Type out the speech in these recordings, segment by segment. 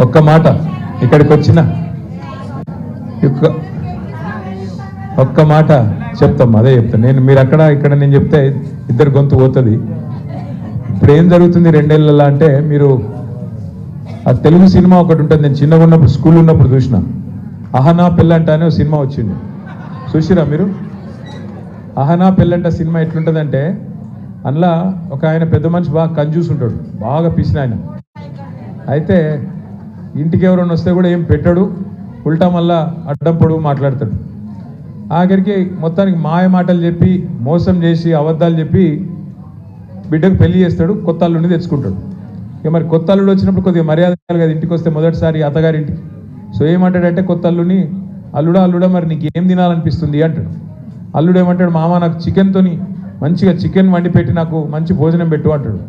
ఒక్క మాట ఇక్కడికి వచ్చిన ఒక్క మాట చెప్తాం, అదే చెప్తాను నేను. మీరు అక్కడ ఇక్కడ నేను చెప్తే ఇద్దరు గొంతు పోతుంది. ఇప్పుడు ఏం జరుగుతుంది 2 ఏళ్ళ అంటే, మీరు ఆ తెలుగు సినిమా ఒకటి ఉంటుంది, నేను చిన్నగా ఉన్నప్పుడు స్కూల్ ఉన్నప్పుడు చూసిన, అహనా పెళ్ళంట అనే సినిమా వచ్చింది, చూసిరా మీరు? అహనా పెళ్ళంట సినిమా ఎట్లుంటుందంటే, అందులో ఒక ఆయన పెద్ద మనిషి బాగా కంజూస్ ఉంటాడు, బాగా పిసిన ఆయన. అయితే ఇంటికి ఎవరైనా వస్తే కూడా ఏం పెట్టాడు, ఉల్టా మళ్ళా అడ్డం పొడుగు మాట్లాడతాడు. ఆఖరికి మొత్తానికి మాయ మాటలు చెప్పి మోసం చేసి అబద్ధాలు చెప్పి బిడ్డకు పెళ్లి చేస్తాడు, కొత్త అల్లుడిని తెచ్చుకుంటాడు. ఇక మరి కొత్త అల్లుడు వచ్చినప్పుడు కొద్దిగా మర్యాద కదా, ఇంటికి వస్తే మొదటిసారి అత్తగారింటికి. సో ఏమంటాడంటే కొత్త అల్లుని, అల్లుడా మరి నీకు ఏం తినాలనిపిస్తుంది అంటాడు. అల్లుడు ఏమంటాడు, మామ నాకు చికెన్తోని మంచిగా చికెన్ వండి పెట్టి నాకు మంచి భోజనం పెట్టు అంటాడు.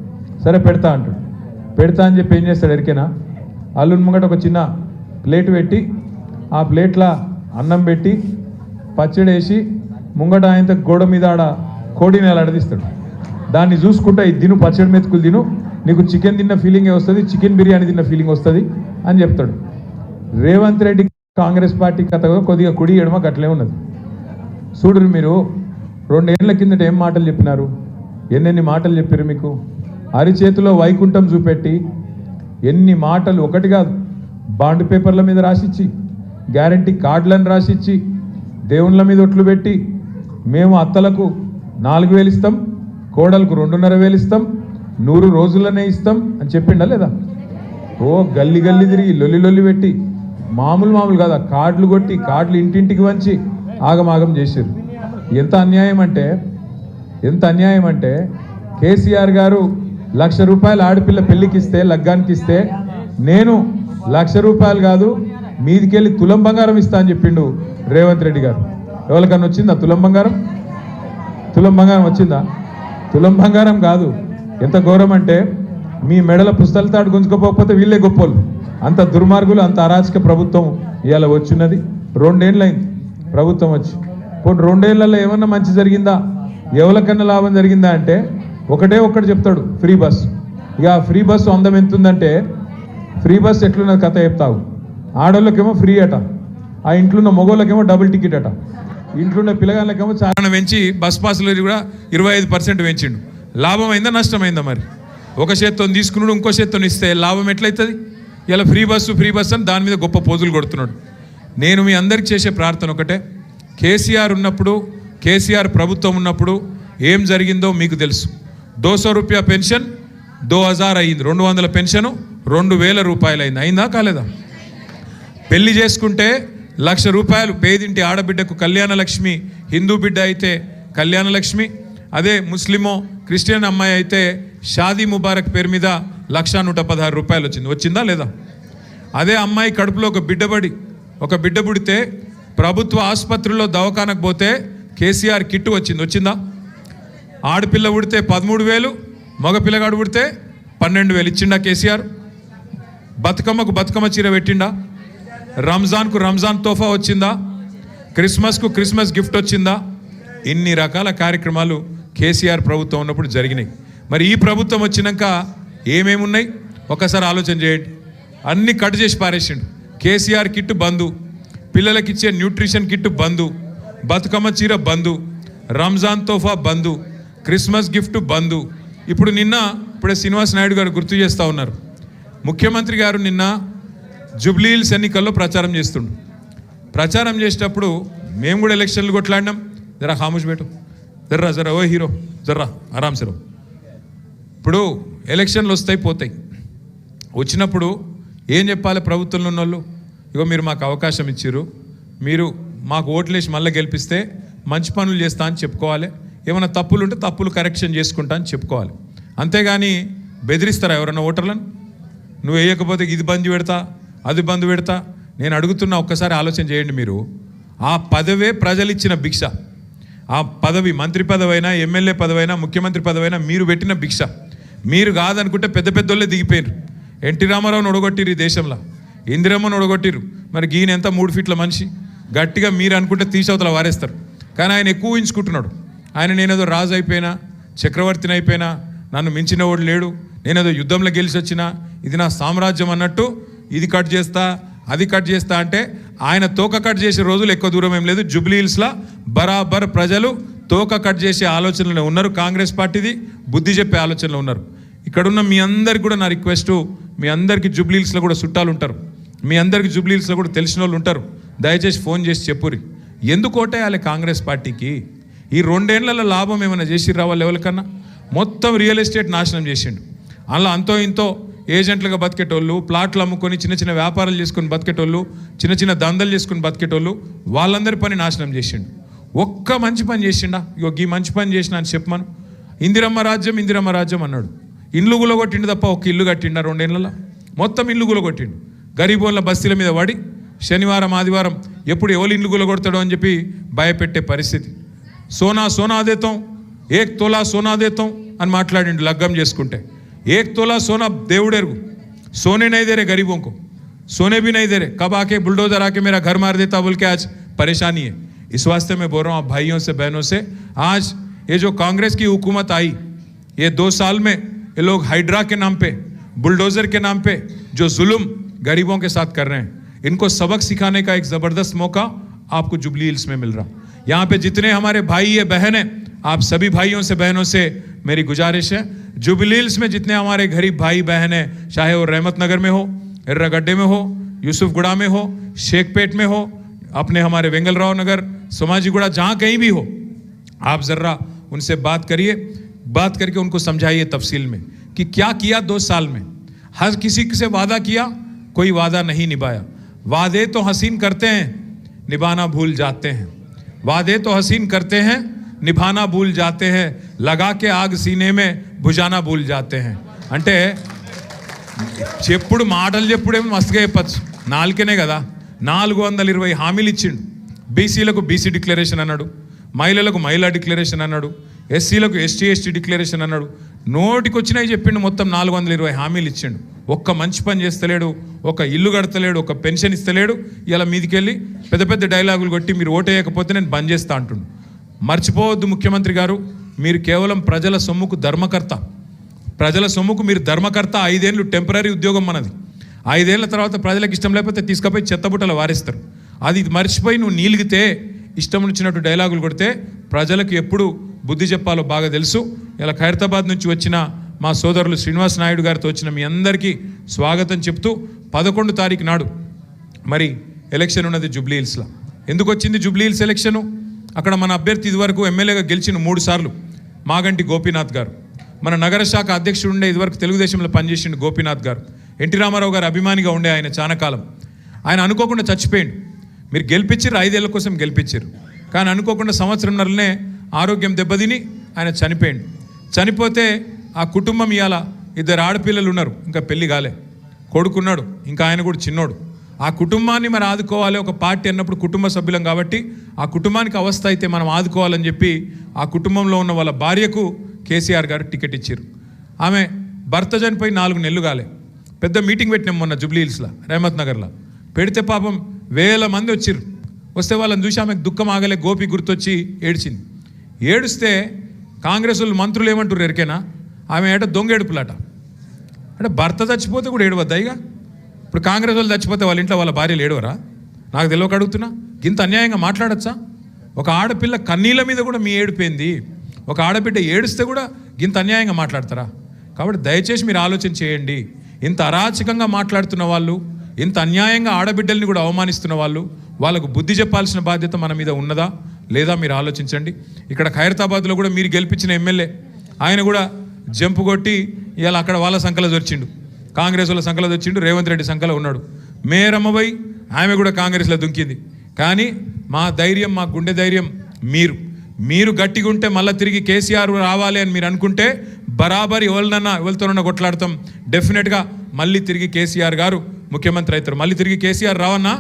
సరే పెడతా అంటాడు. పెడతా అని చెప్పి ఏం చేస్తాడు ఎరికేనా, అల్లుని ముంగట ఒక చిన్న ప్లేట్ పెట్టి ఆ ప్లేట్లో అన్నం పెట్టి పచ్చడి వేసి ముంగట ఆయన గోడ మీద ఆడ కోడిని అలడదీస్తాడు. దాన్ని చూసుకుంటా ఇది తిను, పచ్చడి మెతుకులు తిను, నీకు చికెన్ తిన్న ఫీలింగే వస్తుంది, చికెన్ బిర్యానీ తిన్న ఫీలింగ్ వస్తుంది అని చెప్తాడు. రేవంత్ రెడ్డి కాంగ్రెస్ పార్టీ కథ కొద్దిగా కుడి ఎడమ గట్లే ఉన్నది. చూడరు మీరు, 2 ఏళ్ల కిందట ఏం మాటలు చెప్పినారు, ఎన్నెన్ని మాటలు చెప్పారు మీకు. అరిచేతిలో వైకుంఠం చూపెట్టి ఎన్ని మాటలు, ఒకటి కాదు, బాండ్ పేపర్ల మీద రాసిచ్చి, గ్యారంటీ కార్డులను రాసిచ్చి, దేవుళ్ళ మీద ఒట్లు పెట్టి, మేము అత్తలకు 4,000 ఇస్తాం, కోడలకు 2,500 ఇస్తాం, 100 రోజులనే ఇస్తాం అని చెప్పిండా లేదా? ఓ గల్లి గల్లి తిరిగి లొల్లి పెట్టి మామూలు కాదు, కార్డులు కొట్టి కార్డులు ఇంటింటికి వంచి ఆగమాగం చేశారు. ఎంత అన్యాయం అంటే కేసీఆర్ గారు 1,00,000 రూపాయలు ఆడపిల్ల పెళ్లికి ఇస్తే, లగ్గానికి ఇస్తే, నేను 1,00,000 రూపాయలు కాదు మీదికెళ్ళి తులం బంగారం ఇస్తా అని చెప్పిండు రేవంత్ రెడ్డి గారు. ఎవరికన్నా వచ్చిందా తులం బంగారం? వచ్చిందా? తులం బంగారం కాదు. ఎంత ఘోరం అంటే, మీ మెడల పుస్తల తాడు గుంజుకోపోకపోతే వీళ్ళే గొప్పోళ్ళు. అంత దుర్మార్గులు, అంత అరాచక ప్రభుత్వం ఇవాళ వచ్చినది. 2 ఏళ్ళైంది ప్రభుత్వం వచ్చి. పోనీ 2 ఏళ్లలో ఏమన్నా మంచి జరిగిందా, ఎవరికన్నా లాభం జరిగిందా అంటే ఒకటి చెప్తాడు, ఫ్రీ బస్. ఇక ఫ్రీ బస్సు అందం ఎంతుందంటే, ఫ్రీ బస్ ఎట్లున్నది కథ చెప్తావు. ఆడోళ్ళకేమో ఫ్రీ అట, ఆ ఇంట్లో ఉన్న మగోళ్ళకేమో డబుల్ టికెట్ అట, ఇంట్లో ఉన్న పిల్లగాళ్ళకేమో చాలా పెంచి బస్ పాసులు కూడా 25% పెంచిండు. లాభం అయిందా నష్టమైందా? మరి ఒక చేత్తో తీసుకున్నాడు, ఇంకో చేత్తో ఇస్తే లాభం ఎట్లయితుంది? ఇలా ఫ్రీ బస్సు అని దాని మీద గొప్ప పోజులు కొడుతున్నాడు. నేను మీ అందరికి చేసే ప్రార్థన ఒకటే, కేసీఆర్ ఉన్నప్పుడు, కేసీఆర్ ప్రభుత్వం ఉన్నప్పుడు ఏం జరిగిందో మీకు తెలుసు. 200 రూపాయ పెన్షన్ 2000 అయింది, 200 పెన్షన్ 2,000 రూపాయలు అయింది. అయిందా కాలేదా? పెళ్లి చేసుకుంటే 1,00,000 రూపాయలు పేదింటి ఆడబిడ్డకు కళ్యాణ లక్ష్మి, హిందూ బిడ్డ అయితే కళ్యాణ లక్ష్మి, అదే ముస్లిమో క్రిస్టియన్ అమ్మాయి అయితే షాదీ ముబారక్ పేరు మీద 1,116 రూపాయలు వచ్చిందా లేదా? అదే అమ్మాయి కడుపులో ఒక బిడ్డ పుడితే ప్రభుత్వ ఆసుపత్రిలో దవాఖానకు పోతే కేసీఆర్ కిట్టు వచ్చిందా? ఆడపిల్ల పుడితే 13,000, మగ పిల్లగాడు పుడితే 12,000 ఇచ్చిండా కేసీఆర్? బతుకమ్మకు బతుకమ్మ చీర పెట్టిండా? రంజాన్కు రంజాన్ తోఫా వచ్చిందా? క్రిస్మస్కు క్రిస్మస్ గిఫ్ట్ వచ్చిందా? ఇన్ని రకాల కార్యక్రమాలు కేసీఆర్ ప్రభుత్వం ఉన్నప్పుడు జరిగినాయి. మరి ఈ ప్రభుత్వం వచ్చినాక ఏమేమి ఉన్నాయి ఒకసారి ఆలోచన చేయండి. అన్నీ కట్ చేసి పారేసిండు. కేసీఆర్ కిట్టు బంధు, పిల్లలకి ఇచ్చే న్యూట్రిషన్ కిట్టు బంధు, బతుకమ్మ చీర బంధు, రంజాన్ తోఫా బంధు, క్రిస్మస్ గిఫ్ట్ బంధు. ఇప్పుడే శ్రీనివాస్ నాయుడు గారు గుర్తు చేస్తూ ఉన్నారు, ముఖ్యమంత్రి గారు నిన్న జూబ్లీహిల్స్ ఎన్నికల్లో ప్రచారం చేస్తుండు. ప్రచారం చేసేటప్పుడు మేము కూడా ఎలక్షన్లు కొట్లాడినాం. జరా ఖామోష్ బేటు, జర్రా ఓ హీరో జర్రా ఆరామ్సే రో. ఇప్పుడు ఎలక్షన్లు వస్తాయి పోతాయి, వచ్చినప్పుడు ఏం చెప్పాలి ప్రభుత్వంలో ఉన్న వాళ్ళు? ఇగో మీరు మాకు అవకాశం ఇచ్చారు, మీరు మాకు ఓట్లేసి మళ్ళీ గెలిపిస్తే మంచి పనులు చేస్తా అని చెప్పుకోవాలి, ఏమైనా తప్పులు ఉంటే తప్పులు కరెక్షన్ చేసుకుంటా అని చెప్పుకోవాలి. అంతేగాని బెదిరిస్తారా ఎవరన్నా ఓటర్లను? నువ్వు వేయకపోతే ఇది బంద్ పెడతా, అది బంద్ పెడతా. నేను అడుగుతున్నా, ఒక్కసారి ఆలోచన చేయండి. మీరు ఆ పదవే ప్రజలు ఇచ్చిన భిక్ష. ఆ పదవి మంత్రి పదవైనా, ఎమ్మెల్యే పదవైనా, ముఖ్యమంత్రి పదవైనా మీరు పెట్టిన భిక్ష. మీరు కాదనుకుంటే పెద్దోళ్ళే దిగిపోయారు. ఎన్టీ రామారావుని ఒడగొట్టిరు, ఈ దేశంలో ఇందిరమ్మను ఒడగొట్టిరు. మరి ఈయన ఎంత 3 ఫీట్ల మనిషి, గట్టిగా మీరు అనుకుంటే తీసవతల వారేస్తారు. కానీ ఆయన ఎక్కువ ఊహించుకుంటున్నాడు. ఆయన నేనేదో రాజు అయిపోయినా, చక్రవర్తిని అయిపోయినా, నన్ను మించిన వాడు లేడు, నేనేదో యుద్ధంలో గెలిచి వచ్చినా, ఇది నా సామ్రాజ్యం అన్నట్టు ఇది కట్ చేస్తా అది కట్ చేస్తా అంటే ఆయన తోక కట్ చేసే రోజులు ఎక్కువ దూరం ఏం లేదు. జూబ్లీ హిల్స్లో బరాబర్ ప్రజలు తోక కట్ చేసే ఆలోచనలో ఉన్నారు. కాంగ్రెస్ పార్టీది బుద్ధి చెప్పే ఆలోచనలో ఉన్నారు. ఇక్కడున్న మీ అందరికి కూడా నా రిక్వెస్టు, మీ అందరికీ జూబ్లీ హిల్స్లో కూడా చుట్టాలు ఉంటారు, మీ అందరికీ జూబ్లీ హిల్స్లో కూడా తెలిసిన వాళ్ళు ఉంటారు. దయచేసి ఫోన్ చేసి చెప్పురి ఎందుకు ఓటేయాలి కాంగ్రెస్ పార్టీకి. ఈ 2 ఏళ్లలో లాభం ఏమైనా చేసి రావాలి ఎవరికన్నా? మొత్తం రియల్ ఎస్టేట్ నాశనం చేసిండు. అందులో అంతో ఇంతో ఏజెంట్లుగా బతికేటోళ్ళు, ప్లాట్లు అమ్ముకొని చిన్న చిన్న వ్యాపారాలు చేసుకొని బతికేటోళ్ళు, చిన్న చిన్న దందలు చేసుకొని బతికేటోళ్ళు, వాళ్ళందరి పని నాశనం చేసిండు. ఒక్క మంచి పని చేసిండా? ఈ మంచి పని చేసిన అని చెప్పమను. ఇందిరమ్మ రాజ్యం అన్నాడు. ఇల్లు గులగొట్టిండు తప్ప ఒక్క ఇల్లు కట్టిండా 2 ఏళ్లలో? మొత్తం ఇల్లు గులగొట్టిండు. గరీబోళ్ళ బస్తీల మీద పడి శనివారం ఆదివారం ఎప్పుడు ఎవరు ఇల్లు గులగొడతాడో అని చెప్పి భయపెట్టే పరిస్థితి. సోనా దేతాం, 1 తోలా సోనా దేతాం అని మాట్లాడిండు లగ్గం చేసుకుంటే. 1 तोला सोना देवड़ेरगु, सोने नहीं दे रहे गरीबों को, सोने भी नहीं दे रहे. कब आके बुलडोजर आके मेरा घर मार देता बोल के आज परेशानी है. इस वास्ते मैं बोल रहा हूँ भाइयों से बहनों से, आज ये जो कांग्रेस की हुकूमत आई, ये 2 साल में ये लोग हाइड्रा के नाम पे, बुलडोजर के नाम पे जो जुल्म गरीबों के साथ कर रहे हैं, इनको सबक सिखाने का एक ज़बरदस्त मौका आपको जुबली हिल्स में मिल रहा. यहाँ पे जितने हमारे भाई है बहन हैं, आप सभी भाइयों से बहनों से मेरी गुजारिश है, जुबली हिल्स में जितने हमारे गरीब भाई बहन हैं, चाहे वो रहमत नगर में हो, एर्रागड्डे में हो, यूसुफगुड़ा में हो, शेखपेट में हो, अपने हमारे वेंगलराव नगर, सोमाजीगुड़ा, जहाँ कहीं भी हो, आप ज़रा उनसे बात करिए. बात करके उनको समझाइए तफसील में कि क्या किया 2 साल में. हर किसी से वादा किया, कोई वादा नहीं निभाया. वादे तो हसीन करते हैं, निभाना भूल जाते हैं. वादे तो हसीन करते हैं, निभाना भूल जाते हैं. लगा के आग सीने में భుజానా భూల్ జాతే హై అంటే చెప్పుడు మాటలు చెప్పుడేమో మస్తుగా చెప్పచ్చు, నాలుకనే కదా. 420 హామీలు ఇచ్చిండు. బీసీలకు బీసీ డిక్లరేషన్ అన్నాడు, మహిళలకు మహిళా డిక్లరేషన్ అన్నాడు, ఎస్సీలకు ఎస్టీ డిక్లరేషన్ అన్నాడు. నోటికొచ్చినాయి చెప్పిండు. మొత్తం 420 హామీలు ఇచ్చిండు. ఒక్క మంచి పని చేస్తలేడు, ఒక ఇల్లు కడతలేడు, ఒక పెన్షన్ ఇస్తలేడు. ఇలా మీదికెళ్ళి పెద్ద పెద్ద డైలాగులు కొట్టి మీరు ఓటేయకపోతే నేను బంద్ చేస్తా అంటుండు. మర్చిపోవద్దు ముఖ్యమంత్రి గారు, మీరు కేవలం ప్రజల సొమ్ముకు ధర్మకర్త. ప్రజల సొమ్ముకు మీరు ధర్మకర్త. 5 ఏళ్ళు టెంపరీ ఉద్యోగం మనది. 5 ఏళ్ల తర్వాత ప్రజలకు ఇష్టం లేకపోతే తీసుకుపోయి చెత్తబుట్టలు వారేస్తారు. అది మర్చిపోయి నువ్వు నీలిగితే, ఇష్టం వచ్చినట్టు డైలాగులు కొడితే ప్రజలకు ఎప్పుడు బుద్ధి చెప్పాలో బాగా తెలుసు. ఇలా ఖైరతాబాద్ నుంచి వచ్చిన మా సోదరులు శ్రీనివాస్ నాయుడు గారితో వచ్చిన మీ అందరికీ స్వాగతం చెప్తూ, 11 తారీఖు నాడు మరి ఎలక్షన్ ఉన్నది జూబ్లీ హిల్స్లో. ఎందుకు వచ్చింది జూబ్లీ హిల్స్ ఎలక్షను? అక్కడ మన అభ్యర్థి ఇదివరకు ఎమ్మెల్యేగా గెలిచిన 3 సార్లు మాగంటి గోపీనాథ్ గారు. మన నగర శాఖ అధ్యక్షుడు ఉండే, ఇదివరకు తెలుగుదేశంలో పనిచేసిండు గోపీనాథ్ గారు. ఎన్టీ రామారావు గారు అభిమానిగా ఉండే ఆయన చాలా కాలం. ఆయన అనుకోకుండా చచ్చిపోయిండు. మీరు గెలిపించారు, 5 ఏళ్ల కోసం గెలిపించారు. కానీ అనుకోకుండా సంవత్సరంన్నరనే ఆరోగ్యం దెబ్బతిని ఆయన చనిపోయిండు. చనిపోతే ఆ కుటుంబం ఇవాళ 2 ఆడపిల్లలు ఉన్నారు, ఇంకా పెళ్లి కాలే, కొడుకున్నాడు, ఇంకా ఆయన కూడా చిన్నోడు. ఆ కుటుంబాన్ని మరి ఆదుకోవాలి. ఒక పార్టీ అన్నప్పుడు కుటుంబ సభ్యులం కాబట్టి ఆ కుటుంబానికి అవస్థ అయితే మనం ఆదుకోవాలని చెప్పి ఆ కుటుంబంలో ఉన్న వాళ్ళ భార్యకు కేసీఆర్ గారు టికెట్ ఇచ్చారు. ఆమె భర్త చనిపోయి 4 నెలలు కాలే. పెద్ద మీటింగ్ పెట్టినాం మొన్న జూబ్లీ హిల్స్లో, రెహమత్ నగర్లో. పెడితే పాపం 1000 మంది వచ్చారు. వస్తే వాళ్ళని చూసి ఆమెకు దుఃఖం ఆగలే, గోపి గుర్తొచ్చి ఏడ్చింది. ఏడుస్తే కాంగ్రెస్ వాళ్ళు మంత్రులు ఏమంటారు ఎరికేనా? ఆమె ఏట దొంగ ఏడుపులాట. అంటే భర్త చచ్చిపోతే కూడా ఏడవద్దా? ఇక ఇప్పుడు కాంగ్రెస్ వాళ్ళు చచ్చిపోతే వాళ్ళ ఇంట్లో వాళ్ళ భార్యలు ఏడవరా? నాకు తెలియక అడుగుతున్నా. ఇంత అన్యాయంగా మాట్లాడచ్చా? ఒక ఆడపిల్ల కన్నీళ్ళ మీద కూడా మీ ఏడిపోయింది. ఒక ఆడబిడ్డ ఏడిస్తే కూడా ఇంత అన్యాయంగా మాట్లాడతారా? కాబట్టి దయచేసి మీరు ఆలోచన చేయండి. ఇంత అరాచకంగా మాట్లాడుతున్న వాళ్ళు, ఇంత అన్యాయంగా ఆడబిడ్డల్ని కూడా అవమానిస్తున్న వాళ్ళు, వాళ్ళకు బుద్ధి చెప్పాల్సిన బాధ్యత మన మీద ఉన్నదా లేదా మీరు ఆలోచించండి. ఇక్కడ ఖైరతాబాద్లో కూడా మీరు గెలిపించిన ఎమ్మెల్యే ఆయన కూడా జంపు కొట్టి ఇవాళ అక్కడ వాళ్ళ సంకలో దొరిచిండు, కాంగ్రెస్ వాళ్ళ సంకలో దొరిచిండు, రేవంత్ రెడ్డి సంకలో ఉన్నాడు. మేయర్ అమ్మబోయి ఆమె కూడా కాంగ్రెస్లో దుంకింది. కానీ మా ధైర్యం, మా గుండె ధైర్యం మీరు గట్టిగా ఉంటే మళ్ళీ తిరిగి కేసీఆర్ రావాలి అని మీరు అనుకుంటే బరాబర్ ఎవరితోనన్నా కొట్లాడతాం. డెఫినెట్గా మళ్ళీ తిరిగి కేసీఆర్ గారు ముఖ్యమంత్రి అవుతారు. మళ్ళీ తిరిగి కేసీఆర్ రావన్నా?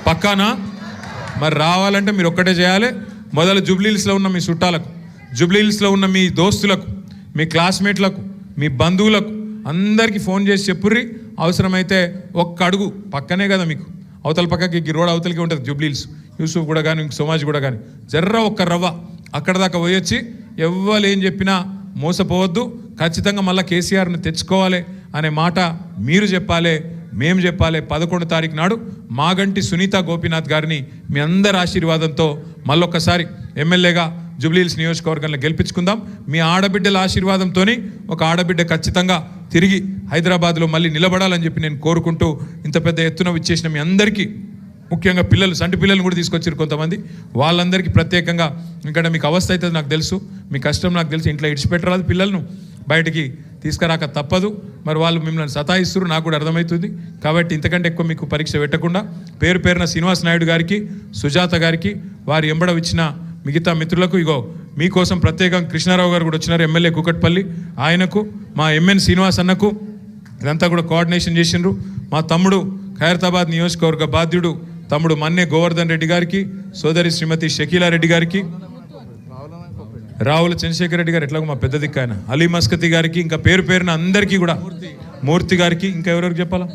పక్కానా? మరి రావాలంటే మీరు ఒక్కటే చేయాలి. మొదలు జూబ్లీహిల్స్లో ఉన్న మీ చుట్టాలకు, జూబ్లీహిల్స్లో ఉన్న మీ దోస్తులకు, మీ క్లాస్మేట్లకు, మీ బంధువులకు అందరికీ ఫోన్ చేసి చెప్పుర్రి. అవసరమైతే ఒక్క అడుగు పక్కనే కదా మీకు, అవతల పక్కకి రోడ్ అవతలకి ఉంటుంది జూబ్లీహిల్స్, యూసుఫ్ కూడా కానీ సోమాజీ కూడా కానీ, జర్ర ఒక్క రవ్వ అక్కడ దాకా పోయొచ్చి ఎవ్వరు ఏం చెప్పినా మోసపోవద్దు. ఖచ్చితంగా మళ్ళీ కేసీఆర్ని తెచ్చుకోవాలి అనే మాట మీరు చెప్పాలి. మేము చెప్పాలి 11 తారీఖు నాడు మాగంటి సునీత గోపీనాథ్ గారిని మీ అందరి ఆశీర్వాదంతో మళ్ళొక్కసారి ఎమ్మెల్యేగా జూబ్లీహిల్స్ నియోజకవర్గంలో గెలిపించుకుందాం. మీ ఆడబిడ్డల ఆశీర్వాదంతో ఒక ఆడబిడ్డ ఖచ్చితంగా తిరిగి హైదరాబాద్లో మళ్ళీ నిలబడాలని చెప్పి నేను కోరుకుంటూ ఇంత పెద్ద ఎత్తున విచ్చేసిన మీ అందరికీ, ముఖ్యంగా పిల్లలు, సంటి పిల్లలు కూడా తీసుకొచ్చారు కొంతమంది, వాళ్ళందరికీ ప్రత్యేకంగా, ఇక్కడ మీకు అవస్థ అవుతుంది నాకు తెలుసు, మీ కష్టం నాకు తెలుసు, ఇంట్లో ఇడిచిపెట్టరాదు, పిల్లలను బయటికి తీసుకురాక తప్పదు. మరి వాళ్ళు మిమ్మల్ని సతాయిస్తారు, నాకు కూడా అర్థమవుతుంది. కాబట్టి ఇంతకంటే ఎక్కువ మీకు పరీక్ష పెట్టకుండా పేరు పేరున శ్రీనివాస్ నాయుడు గారికి, సుజాత గారికి, వారి ఎంబడ ఇచ్చిన మిగతా మిత్రులకు, ఇగో మీకోసం ప్రత్యేకంగా కృష్ణారావు గారు కూడా వచ్చినారు, ఎమ్మెల్యే కూకట్పల్లి, ఆయనకు, మా ఎంఎన్ శ్రీనివాస్ అన్నకు, ఇదంతా కూడా కోఆర్డినేషన్ చేసిండ్రు. మా తమ్ముడు ఖైరతాబాద్ నియోజకవర్గ బాధ్యుడు తమ్ముడు మన్నే గోవర్ధన్ రెడ్డి గారికి, సోదరి శ్రీమతి షకీలా రెడ్డి గారికి, రావుల చంద్రశేఖర్ రెడ్డి గారు, ఎట్లాగో మా పెద్ద దిక్కు ఆయన, అలీ మస్కతి గారికి, ఇంకా పేరు పేరున అందరికీ కూడా, మూర్తి గారికి, ఇంకా ఎవరెవరికి చెప్పాలా,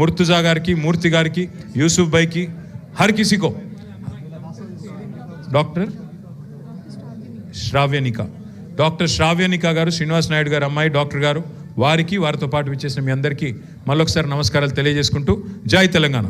ముర్తుజా గారికి, మూర్తి గారికి, యూసుఫ్ బైకి, హర్ కిసికో, డాక్టర్ శ్రావ్యనిక గారు, శ్రీనివాస్ నాయుడు గారు అమ్మాయి డాక్టర్ గారు, వారికి, వారితో పాటు విచ్చేసిన మీ అందరికీ మళ్ళొకసారి నమస్కారాలు తెలియజేసుకుంటూ జై తెలంగాణ.